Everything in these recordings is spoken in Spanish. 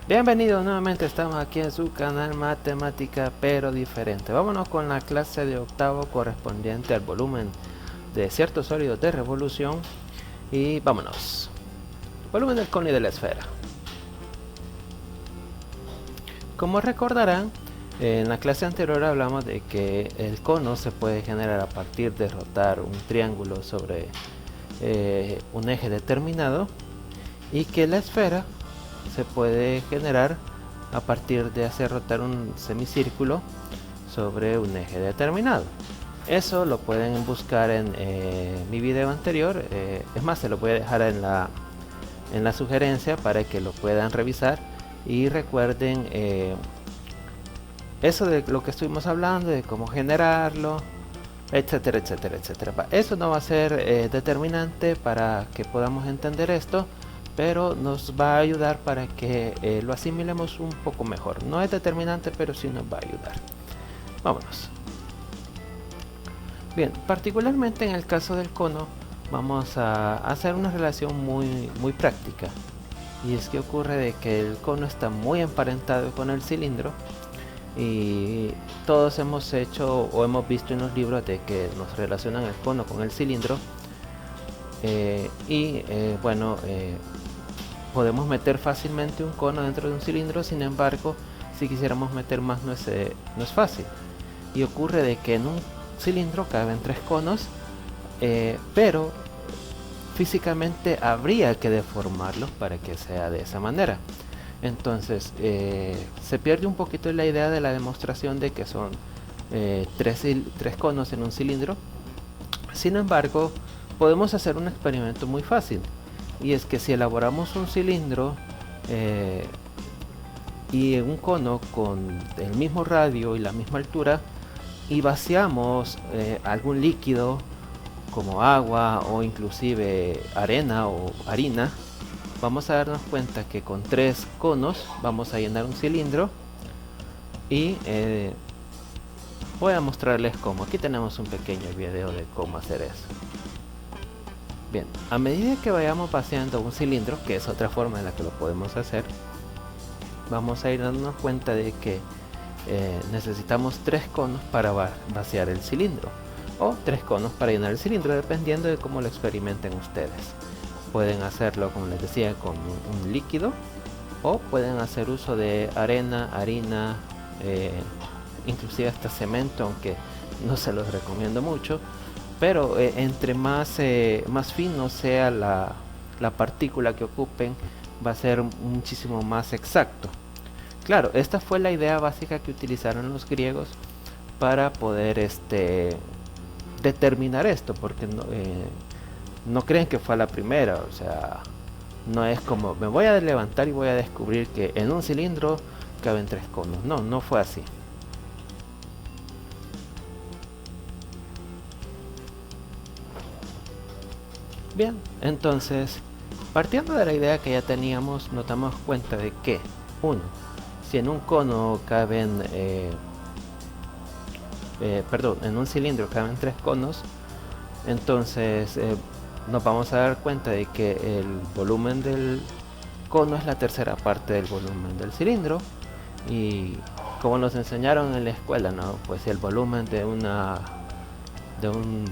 Bienvenidos nuevamente, estamos aquí en su canal Matemática pero diferente. Vámonos con la clase de octavo correspondiente al volumen de ciertos sólidos de revolución. Y vámonos. Volumen del cono y de la esfera. Como recordarán, en la clase anterior hablamos de que el cono se puede generar a partir de rotar un triángulo sobre un eje determinado, y que la esfera se puede generar a partir de hacer rotar un semicírculo sobre un eje determinado. Eso lo pueden buscar en mi video anterior, es más, se lo voy a dejar en la sugerencia para que lo puedan revisar y recuerden eso de lo que estuvimos hablando, de cómo generarlo, etcétera, etcétera, etcétera. Eso no va a ser determinante para que podamos entender esto, pero nos va a ayudar para que lo asimilemos un poco mejor. No es determinante, pero sí nos va a ayudar. Vámonos. Bien, particularmente en el caso del cono, vamos a hacer una relación muy práctica. Y es que ocurre de que el cono está muy emparentado con el cilindro, y todos hemos hecho o hemos visto en los libros de que nos relacionan el cono con el cilindro. Bueno, podemos meter fácilmente un cono dentro de un cilindro. Sin embargo, si quisiéramos meter más no es fácil, y ocurre de que en un cilindro caben 3 conos, pero físicamente habría que deformarlos para que sea de esa manera. Entonces se pierde un poquito la idea de la demostración de que son 3 conos en un cilindro. Sin embargo, podemos hacer un experimento muy fácil, y es que si elaboramos un cilindro y un cono con el mismo radio y la misma altura, y vaciamos algún líquido como agua o inclusive arena o harina, vamos a darnos cuenta que con 3 conos vamos a llenar un cilindro. Y voy a mostrarles cómo. Aquí tenemos un pequeño video de cómo hacer eso. Bien, a medida que vayamos vaciando un cilindro, que es otra forma en la que lo podemos hacer, vamos a ir dándonos cuenta de que necesitamos 3 conos para vaciar el cilindro, o 3 conos para llenar el cilindro, dependiendo de cómo lo experimenten ustedes. Pueden hacerlo, como les decía, con un líquido, o pueden hacer uso de arena, harina, inclusive hasta cemento, aunque no se los recomiendo mucho. Pero entre más fino sea la partícula que ocupen, va a ser muchísimo más exacto. Claro, esta fue la idea básica que utilizaron los griegos para poder determinar esto, porque no creen que fue a la primera. O sea, no es como me voy a levantar y voy a descubrir que en un cilindro caben 3 conos. No fue así. Bien, entonces, partiendo de la idea que ya teníamos, nos damos cuenta de que, uno, si en un cono caben, en un cilindro caben 3 conos, entonces nos vamos a dar cuenta de que el volumen del cono es la tercera parte del volumen del cilindro. Y como nos enseñaron en la escuela, ¿no? Pues si el volumen de un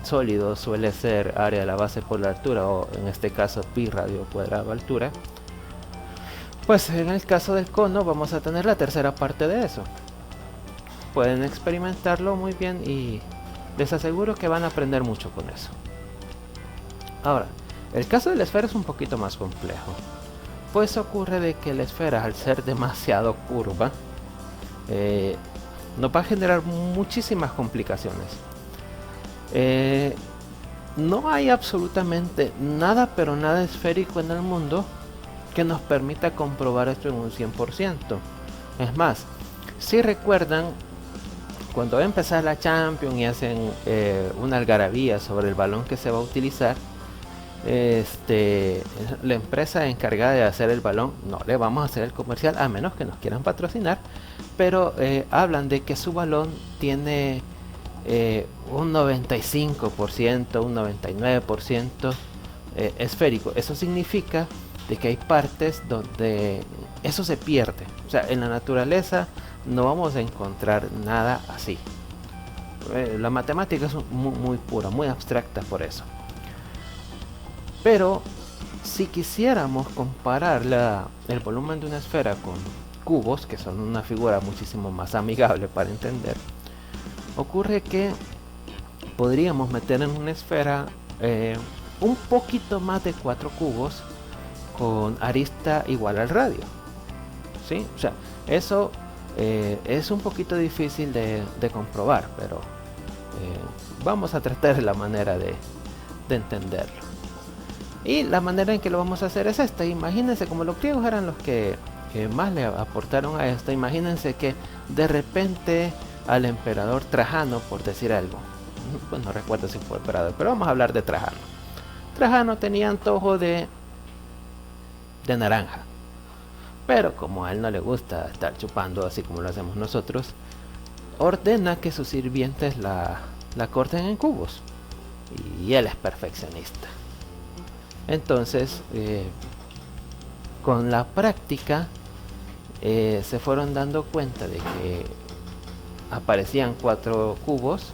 sólido suele ser área de la base por la altura, o en este caso pi radio cuadrado altura, pues en el caso del cono vamos a tener la tercera parte de eso. Pueden experimentarlo muy bien y les aseguro que van a aprender mucho con eso. Ahora, el caso de la esfera es un poquito más complejo, pues ocurre de que la esfera, al ser demasiado curva, nos va a generar muchísimas complicaciones. No hay absolutamente nada, pero nada esférico en el mundo que nos permita comprobar esto en un 100%. Es más, si recuerdan, cuando va a empezar la Champions y hacen una algarabía sobre el balón que se va a utilizar, la empresa encargada de hacer el balón, no le vamos a hacer el comercial a menos que nos quieran patrocinar, pero hablan de que su balón tiene un 95%, un 99% esférico. Eso significa de que hay partes donde eso se pierde. O sea, en la naturaleza no vamos a encontrar nada así. La matemática es muy pura, muy abstracta por eso. Pero si quisiéramos comparar el volumen de una esfera con cubos, que son una figura muchísimo más amigable para entender, ocurre que podríamos meter en una esfera un poquito más de 4 cubos con arista igual al radio. ¿Sí? O sea, eso es un poquito difícil de comprobar, pero vamos a tratar la manera de entenderlo. Y la manera en que lo vamos a hacer es esta. Imagínense, como los griegos eran los que más le aportaron a esto, imagínense que de repente al emperador Trajano, por decir algo, pues no recuerdo si fue emperador, pero vamos a hablar de Trajano. Trajano tenía antojo de naranja, pero como a él no le gusta estar chupando así como lo hacemos nosotros, ordena que sus sirvientes la corten en cubos, y él es perfeccionista. Entonces, con la práctica, se fueron dando cuenta de que aparecían 4 cubos,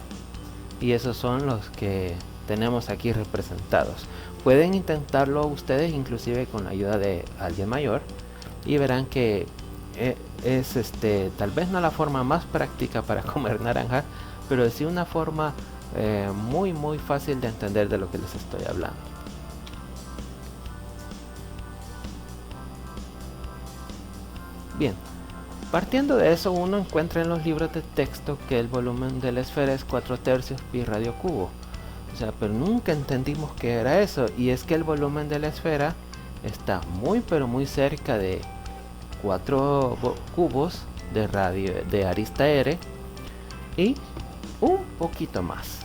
y esos son los que tenemos aquí representados. Pueden intentarlo ustedes, inclusive con la ayuda de alguien mayor, y verán que es tal vez no la forma más práctica para comer naranja, pero sí una forma muy fácil de entender de lo que les estoy hablando. Bien, partiendo de eso, uno encuentra en los libros de texto que el volumen de la esfera es 4/3 pi radio cubo. O sea, pero nunca entendimos qué era eso, y es que el volumen de la esfera está muy cerca de 4 cubos de radio de arista R, y un poquito más.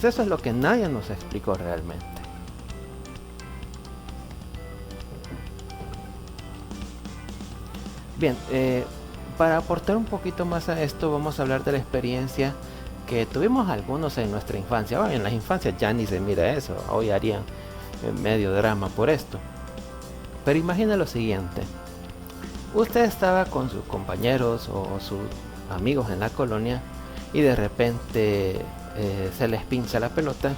Eso es lo que nadie nos explicó realmente. Bien, para aportar un poquito más a esto, vamos a hablar de la experiencia que tuvimos algunos en nuestra infancia. Bueno, en las infancias ya ni se mira eso, hoy harían medio drama por esto. Pero imagina lo siguiente: usted estaba con sus compañeros o sus amigos en la colonia, y de repente se les pincha la pelota,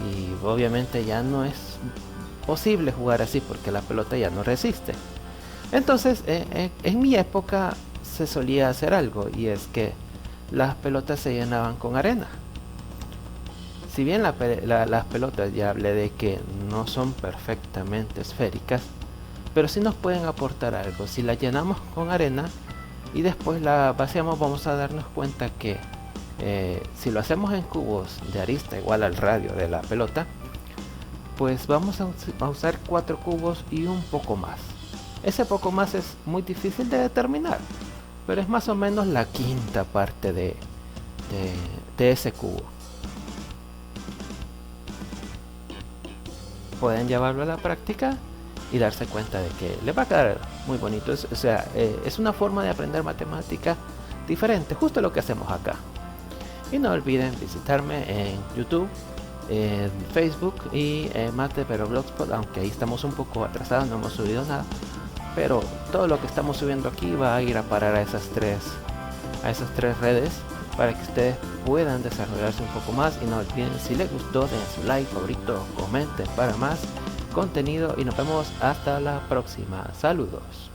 y obviamente ya no es posible jugar así porque la pelota ya no resiste. Entonces, en mi época se solía hacer algo, y es que las pelotas se llenaban con arena. Si bien las pelotas, ya hablé de que no son perfectamente esféricas, pero sí nos pueden aportar algo. Si las llenamos con arena y después la vaciamos, vamos a darnos cuenta que si lo hacemos en cubos de arista igual al radio de la pelota, pues vamos a usar 4 cubos y un poco más. Ese poco más es muy difícil de determinar, pero es más o menos la quinta parte de ese cubo. Pueden llevarlo a la práctica y darse cuenta de que les va a quedar muy bonito. Es una forma de aprender matemática diferente, justo lo que hacemos acá. Y no olviden visitarme en YouTube, en Facebook y Mate pero Blogspot, aunque ahí estamos un poco atrasados, no hemos subido nada. Pero todo lo que estamos subiendo aquí va a ir a parar a esas tres redes, para que ustedes puedan desarrollarse un poco más. Y no olviden, si les gustó, den su like, favorito, comenten para más contenido, y nos vemos hasta la próxima. Saludos.